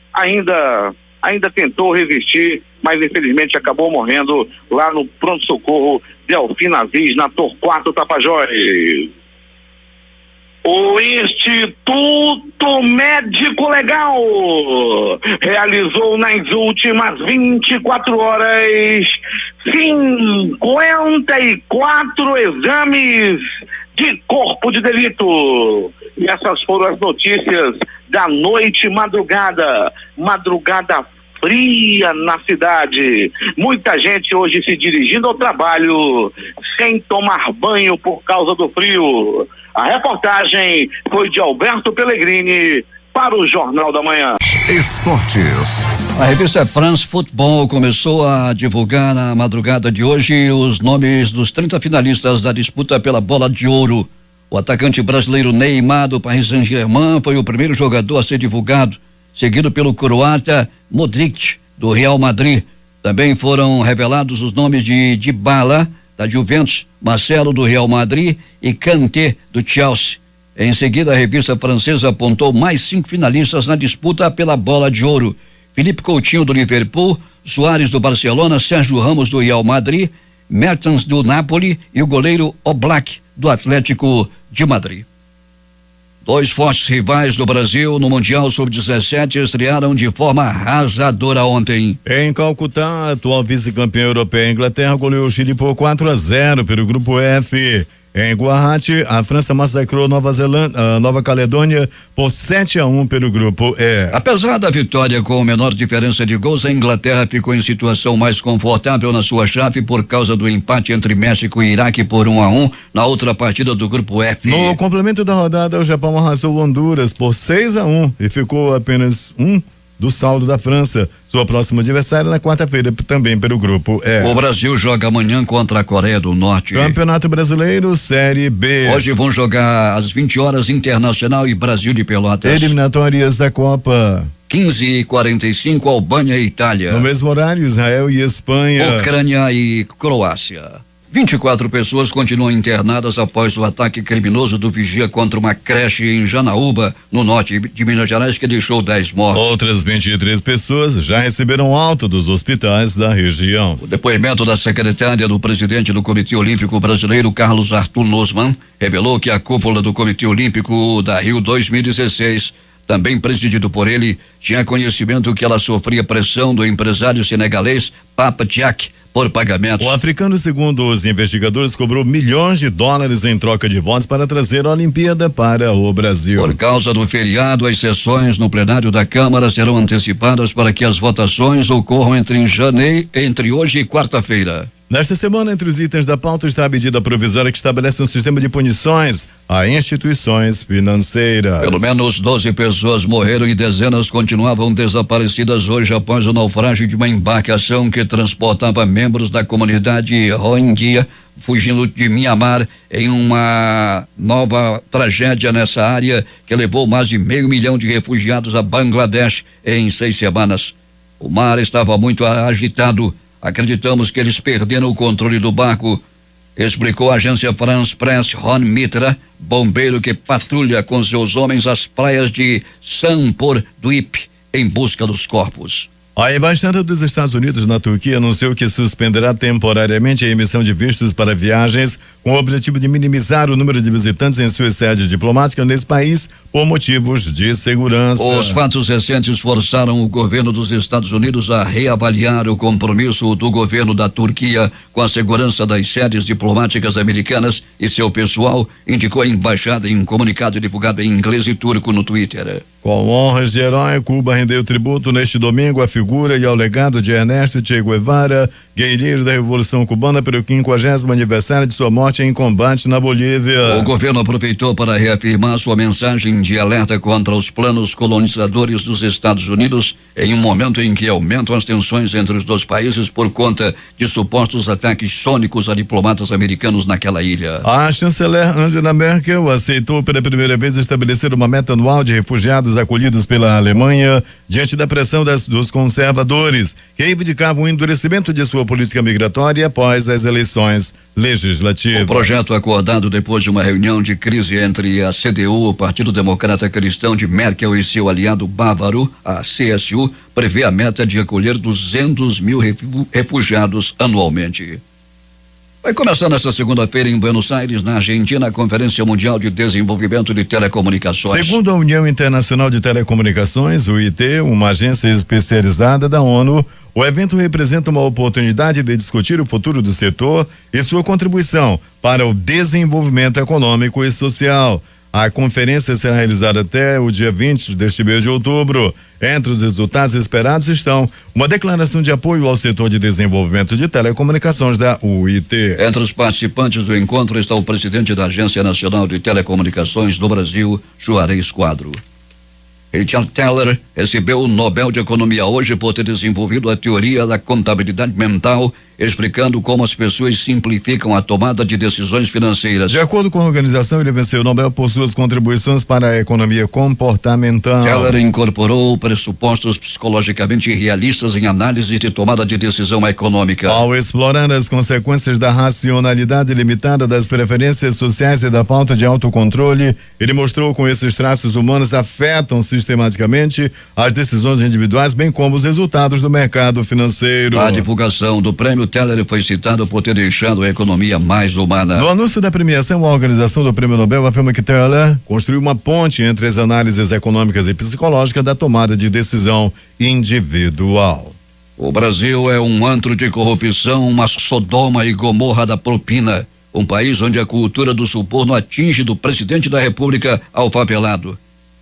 Speaker 7: tentou resistir, mas infelizmente acabou morrendo lá no pronto-socorro Delfina Aziz, na Torquato Tapajós. O Instituto Médico Legal realizou nas últimas 24 horas 54 exames de corpo de delito. E essas foram as notícias da noite, madrugada fria na cidade. Muita gente hoje se dirigindo ao trabalho sem tomar banho por causa do frio. A reportagem foi de Alberto Pellegrini para o Jornal da Manhã.
Speaker 3: Esportes.
Speaker 2: A revista France Football começou a divulgar na madrugada de hoje os nomes dos 30 finalistas da disputa pela Bola de Ouro. O atacante brasileiro Neymar do Paris Saint-Germain foi o primeiro jogador a ser divulgado, seguido pelo croata Modric do Real Madrid. Também foram revelados os nomes de Dybala da Juventus, Marcelo do Real Madrid e Kanté do Chelsea. Em seguida, a revista francesa apontou mais 5 finalistas na disputa pela Bola de Ouro: Felipe Coutinho do Liverpool, Suárez do Barcelona, Sérgio Ramos do Real Madrid, Mertens do Napoli e o goleiro Oblak do Atlético de Madrid. 2 fortes rivais do Brasil no Mundial Sub-17 estrearam de forma arrasadora ontem.
Speaker 1: Em Calcutá, a atual vice-campeã europeia, a Inglaterra goleou o Chile por 4-0 pelo grupo F. Em Guarati, a França massacrou Nova Caledônia por 7-1 pelo grupo E.
Speaker 2: Apesar da vitória com menor diferença de gols, a Inglaterra ficou em situação mais confortável na sua chave por causa do empate entre México e Iraque por 1-1 na outra partida do grupo F.
Speaker 1: No complemento da rodada, o Japão arrasou Honduras por 6-1 e ficou apenas do saldo da França. Sua próxima adversária na quarta-feira também pelo grupo E.
Speaker 2: O Brasil joga amanhã contra a Coreia do Norte.
Speaker 1: Campeonato Brasileiro, Série B.
Speaker 2: Hoje vão jogar às 20 horas Internacional e Brasil de Pelotas.
Speaker 1: Eliminatórias da Copa.
Speaker 2: 15h45, Albânia e Itália.
Speaker 1: No mesmo horário, Israel e Espanha.
Speaker 2: Ucrânia e Croácia. 24 pessoas continuam internadas após o ataque criminoso do vigia contra uma creche em Janaúba, no norte de Minas Gerais, que deixou 10 mortos.
Speaker 1: Outras 23 pessoas já receberam alta dos hospitais da região.
Speaker 2: O depoimento da secretária do presidente do Comitê Olímpico Brasileiro, Carlos Arthur Nussmann, revelou que a cúpula do Comitê Olímpico da Rio 2016, também presidido por ele, tinha conhecimento que ela sofria pressão do empresário senegalês Papa Diak por pagamentos.
Speaker 1: O africano, segundo os investigadores, cobrou milhões de dólares em troca de votos para trazer a Olimpíada para o Brasil.
Speaker 2: Por causa do feriado, as sessões no plenário da Câmara serão antecipadas para que as votações ocorram entre hoje e quarta-feira.
Speaker 1: Nesta semana, entre os itens da pauta está a medida provisória que estabelece um sistema de punições a instituições financeiras.
Speaker 2: Pelo menos 12 pessoas morreram e dezenas continuavam desaparecidas hoje após o naufrágio de uma embarcação que transportava membros da comunidade Rohingya fugindo de Mianmar, em uma nova tragédia nessa área que levou mais de 500 mil de refugiados a Bangladesh em 6 semanas. O mar estava muito agitado. Acreditamos que eles perderam o controle do barco, explicou a agência France Press Ron Mitra, bombeiro que patrulha com seus homens as praias de Sampur Dwip em busca dos corpos.
Speaker 1: A Embaixada dos Estados Unidos na Turquia anunciou que suspenderá temporariamente a emissão de vistos para viagens com o objetivo de minimizar o número de visitantes em sua sede diplomática nesse país por motivos de segurança.
Speaker 2: Os fatos recentes forçaram o governo dos Estados Unidos a reavaliar o compromisso do governo da Turquia com a segurança das sedes diplomáticas americanas e seu pessoal, indicou a embaixada em um comunicado divulgado em inglês e turco no Twitter.
Speaker 1: Com honras de herói, Cuba rendeu tributo neste domingo à figura e ao legado de Ernesto Che Guevara, guerreiro da Revolução Cubana, pelo 50º aniversário de sua morte em combate na Bolívia.
Speaker 2: O governo aproveitou para reafirmar sua mensagem de alerta contra os planos colonizadores dos Estados Unidos em um momento em que aumentam as tensões entre os dois países por conta de supostos ataques sônicos a diplomatas americanos naquela ilha.
Speaker 1: A chanceler Angela Merkel aceitou pela primeira vez estabelecer uma meta anual de refugiados acolhidos pela Alemanha diante da pressão dos conservadores, que reivindicavam o endurecimento de sua política migratória após as eleições legislativas.
Speaker 2: O projeto acordado depois de uma reunião de crise entre a CDU, o Partido Democrata Cristão de Merkel, e seu aliado bávaro, a CSU, prevê a meta de acolher 200 mil refugiados anualmente. Vai começar nesta segunda-feira em Buenos Aires, na Argentina, a Conferência Mundial de Desenvolvimento de Telecomunicações.
Speaker 1: Segundo a União Internacional de Telecomunicações, o IT, uma agência especializada da ONU, o evento representa uma oportunidade de discutir o futuro do setor e sua contribuição para o desenvolvimento econômico e social. A conferência será realizada até o dia 20 deste mês de outubro. Entre os resultados esperados estão uma declaração de apoio ao setor de desenvolvimento de telecomunicações da UIT.
Speaker 2: Entre os participantes do encontro está o presidente da Agência Nacional de Telecomunicações do Brasil, Juarez Quadro. Richard Thaler recebeu o Nobel de Economia hoje por ter desenvolvido a teoria da contabilidade mental, explicando como as pessoas simplificam a tomada de decisões financeiras.
Speaker 1: De acordo com a organização, ele venceu o Nobel por suas contribuições para a economia comportamental.
Speaker 2: Thaler incorporou pressupostos psicologicamente realistas em análise de tomada de decisão econômica.
Speaker 1: Ao explorar as consequências da racionalidade limitada das preferências sociais e da falta de autocontrole, ele mostrou como esses traços humanos afetam sistematicamente as decisões individuais, bem como os resultados do mercado financeiro.
Speaker 2: A divulgação do prêmio Thaler foi citado por ter deixado a economia mais humana.
Speaker 1: No anúncio da premiação, a organização do Prêmio Nobel afirma que Thaler construiu uma ponte entre as análises econômicas e psicológicas da tomada de decisão individual.
Speaker 2: O Brasil é um antro de corrupção, uma Sodoma e Gomorra da propina. Um país onde a cultura do suborno atinge do presidente da República ao favelado.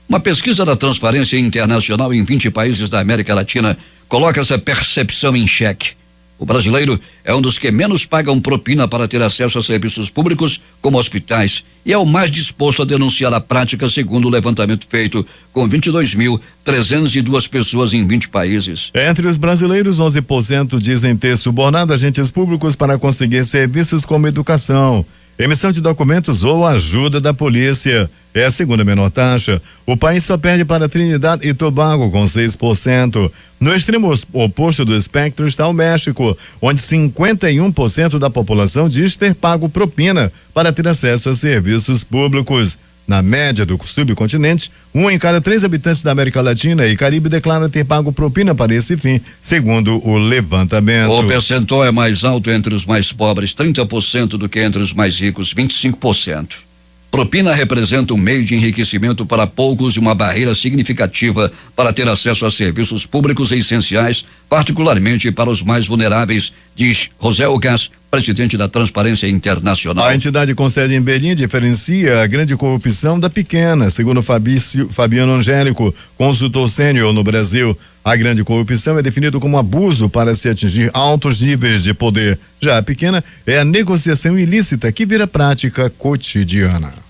Speaker 2: Uma pesquisa da Transparência Internacional em 20 países da América Latina coloca essa percepção em xeque. O brasileiro é um dos que menos pagam propina para ter acesso a serviços públicos, como hospitais, e é o mais disposto a denunciar a prática, segundo o levantamento feito, com 22.302 pessoas em 20 países.
Speaker 1: Entre os brasileiros, 11% dizem ter subornado agentes públicos para conseguir serviços como educação, emissão de documentos ou ajuda da polícia. É a segunda menor taxa. O país só perde para Trinidad e Tobago, com 6%. No extremo oposto do espectro está o México, onde 51% da população diz ter pago propina para ter acesso a serviços públicos. Na média do subcontinente, 1 em cada 3 habitantes da América Latina e Caribe declara ter pago propina para esse fim, segundo o levantamento.
Speaker 2: O percentual é mais alto entre os mais pobres, 30%, do que entre os mais ricos, 25%. Propina representa um meio de enriquecimento para poucos e uma barreira significativa para ter acesso a serviços públicos essenciais, particularmente para os mais vulneráveis, diz José Ocas, presidente da Transparência Internacional.
Speaker 1: A entidade com sede em Berlim diferencia a grande corrupção da pequena, segundo Fabiano Angélico, consultor sênior no Brasil. A grande corrupção é definida como abuso para se atingir altos níveis de poder. Já a pequena é a negociação ilícita que vira prática cotidiana.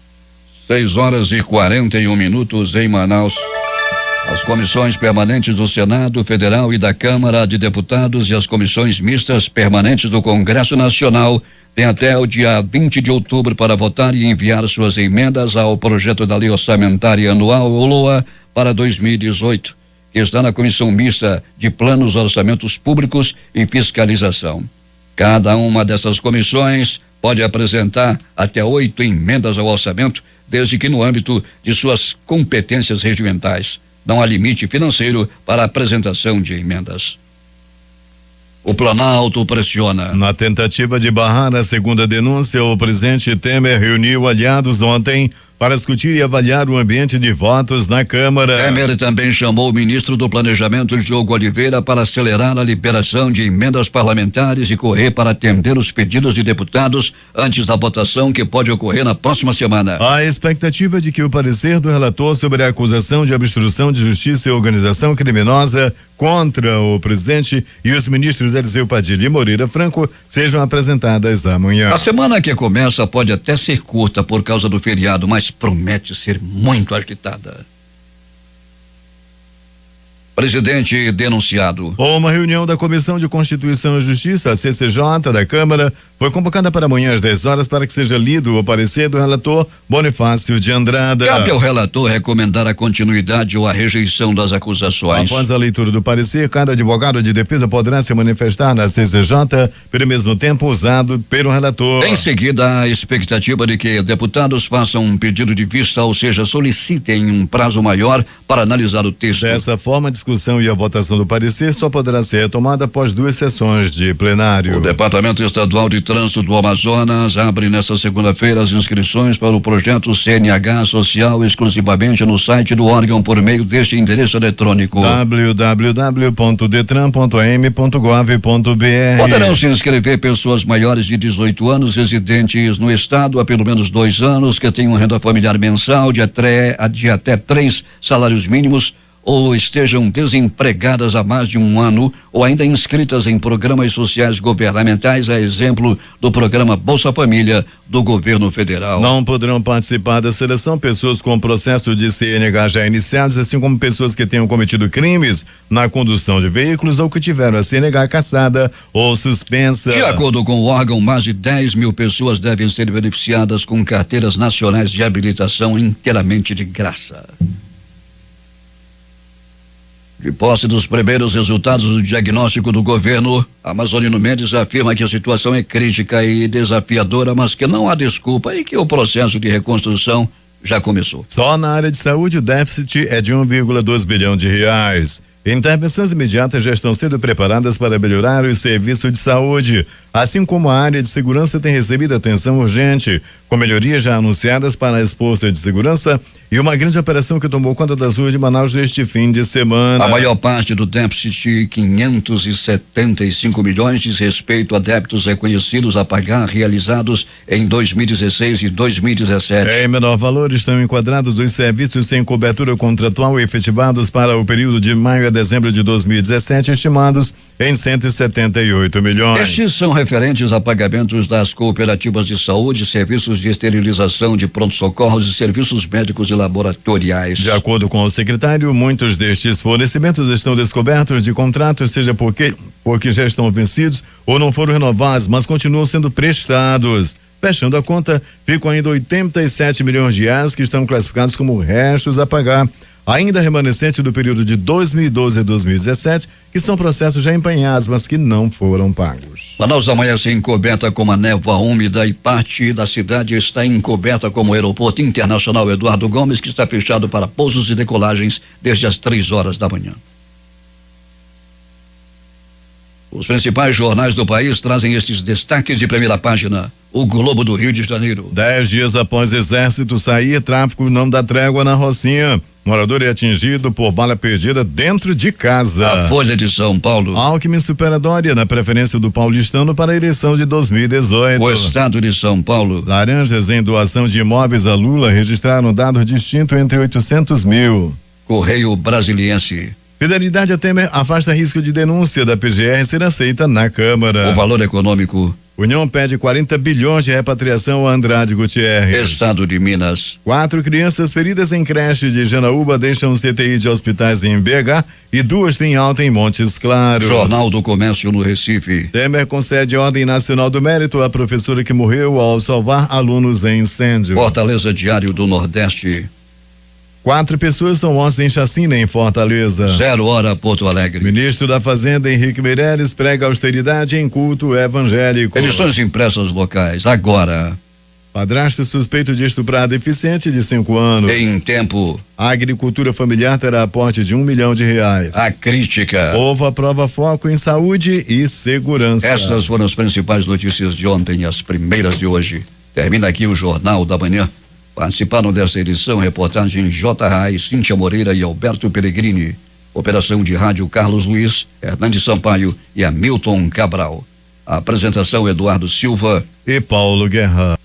Speaker 2: 6h41 em Manaus. As comissões permanentes do Senado Federal e da Câmara de Deputados e as comissões mistas permanentes do Congresso Nacional têm até o dia 20 de outubro para votar e enviar suas emendas ao projeto da Lei Orçamentária Anual, ou LOA, para 2018, que está na Comissão Mista de Planos, Orçamentos Públicos e Fiscalização. Cada uma dessas comissões pode apresentar até 8 emendas ao orçamento, desde que no âmbito de suas competências regimentais. Não há limite financeiro para a apresentação de emendas. O Planalto pressiona.
Speaker 1: Na tentativa de barrar a segunda denúncia, o presidente Temer reuniu aliados ontem para discutir e avaliar o ambiente de votos na Câmara.
Speaker 2: Temer também chamou o ministro do Planejamento, Diogo Oliveira, para acelerar a liberação de emendas parlamentares e correr para atender os pedidos de deputados antes da votação, que pode ocorrer na próxima semana.
Speaker 1: A expectativa de que o parecer do relator sobre a acusação de obstrução de justiça e organização criminosa contra o presidente e os ministros Eliseu Padilha e Moreira Franco sejam apresentadas amanhã.
Speaker 2: A semana que começa pode até ser curta por causa do feriado, mas promete ser muito agitada. Presidente denunciado.
Speaker 1: Uma reunião da Comissão de Constituição e Justiça, a CCJ, da Câmara, foi convocada para amanhã às 10 horas para que seja lido o parecer do relator Bonifácio de Andrada.
Speaker 2: Cabe ao relator recomendar a continuidade ou a rejeição das acusações.
Speaker 1: Após a leitura do parecer, cada advogado de defesa poderá se manifestar na CCJ pelo mesmo tempo usado pelo relator.
Speaker 2: Em seguida, a expectativa de que deputados façam um pedido de vista, ou seja, solicitem um prazo maior para analisar o texto.
Speaker 1: Dessa forma, a discussão discussão e a votação do parecer só poderá ser retomada após 2 sessões de plenário.
Speaker 2: O Departamento Estadual de Trânsito do Amazonas abre nesta segunda-feira as inscrições para o projeto CNH Social exclusivamente no site do órgão por meio deste endereço eletrônico:
Speaker 1: www.detran.am.gov.br.
Speaker 2: Poderão se inscrever pessoas maiores de 18 anos residentes no estado há pelo menos 2 anos, que tenham renda familiar mensal de até 3 salários mínimos, ou estejam desempregadas há mais de 1 ano, ou ainda inscritas em programas sociais governamentais, a exemplo do programa Bolsa Família do governo federal.
Speaker 1: Não poderão participar da seleção pessoas com processo de CNH já iniciados, assim como pessoas que tenham cometido crimes na condução de veículos ou que tiveram a CNH cassada ou suspensa.
Speaker 2: De acordo com o órgão, mais de 10 mil pessoas devem ser beneficiadas com carteiras nacionais de habilitação inteiramente de graça. De posse dos primeiros resultados do diagnóstico do governo, Amazonino Mendes afirma que a situação é crítica e desafiadora, mas que não há desculpa e que o processo de reconstrução já começou.
Speaker 1: Só na área de saúde o déficit é de 1,2 bilhão de reais. Intervenções imediatas já estão sendo preparadas para melhorar o serviço de saúde, assim como a área de segurança tem recebido atenção urgente, com melhorias já anunciadas para as forças de segurança e uma grande operação que tomou conta das ruas de Manaus neste fim de semana.
Speaker 2: A maior parte do déficit, 575 milhões, diz respeito a débitos reconhecidos a pagar realizados em 2016 e 2017.
Speaker 1: Em menor valor estão enquadrados os serviços sem cobertura contratual efetivados para o período de maio a dezembro de 2017, estimados em 178 milhões.
Speaker 2: Estes são referentes a pagamentos das cooperativas de saúde, serviços de esterilização de pronto-socorros e serviços médicos e laboratoriais.
Speaker 1: De acordo com o secretário, muitos destes fornecimentos estão descobertos de contratos, seja porque já estão vencidos ou não foram renovados, mas continuam sendo prestados. Fechando a conta, ficam ainda 87 milhões de reais que estão classificados como restos a pagar, ainda remanescente do período de 2012 a 2017, que são processos já empenhados, mas que não foram pagos.
Speaker 2: Manaus amanhece encoberta com uma névoa úmida e parte da cidade está encoberta como o Aeroporto Internacional Eduardo Gomes, que está fechado para pousos e decolagens desde as 3 horas da manhã. Os principais jornais do país trazem estes destaques de primeira página. O Globo do Rio de Janeiro.
Speaker 1: 10 dias após exército sair, tráfico não dá trégua na Rocinha. Morador é atingido por bala perdida dentro de casa.
Speaker 2: A Folha de São Paulo.
Speaker 1: Alckmin supera Dória na preferência do paulistano para a eleição de 2018.
Speaker 2: O Estado de São Paulo.
Speaker 1: Laranjas em doação de imóveis a Lula registraram dado distinto entre 800 mil.
Speaker 2: Correio Brasiliense.
Speaker 1: Fidelidade a Temer afasta risco de denúncia da PGR ser aceita na Câmara.
Speaker 2: O Valor Econômico.
Speaker 1: União pede 40 bilhões de repatriação a Andrade Gutierrez.
Speaker 2: Estado de Minas.
Speaker 1: 4 crianças feridas em creche de Janaúba deixam CTI de hospitais em BH e 2 têm alta em Montes Claros.
Speaker 2: Jornal do Comércio no Recife.
Speaker 1: Temer concede Ordem Nacional do Mérito à professora que morreu ao salvar alunos em incêndio.
Speaker 2: Fortaleza Diário do Nordeste.
Speaker 1: 4 pessoas são mortas em chacina em Fortaleza.
Speaker 2: 0 hora Porto Alegre.
Speaker 1: Ministro da Fazenda Henrique Meirelles prega austeridade em culto evangélico.
Speaker 2: Edições impressas locais. Agora.
Speaker 1: Padrasto suspeito de estuprar deficiente de 5 anos.
Speaker 2: Em Tempo.
Speaker 1: A agricultura familiar terá aporte de R$1 milhão.
Speaker 2: A Crítica.
Speaker 1: Povo aprova foco em saúde e segurança.
Speaker 2: Essas foram as principais notícias de ontem e as primeiras de hoje. Termina aqui o Jornal da Manhã. Participaram dessa edição reportagem J. Rai, Cíntia Moreira e Alberto Pellegrini. Operação de rádio Carlos Luiz, Hernandes Sampaio e Hamilton Cabral. A apresentação Eduardo Silva
Speaker 1: e Paulo Guerra.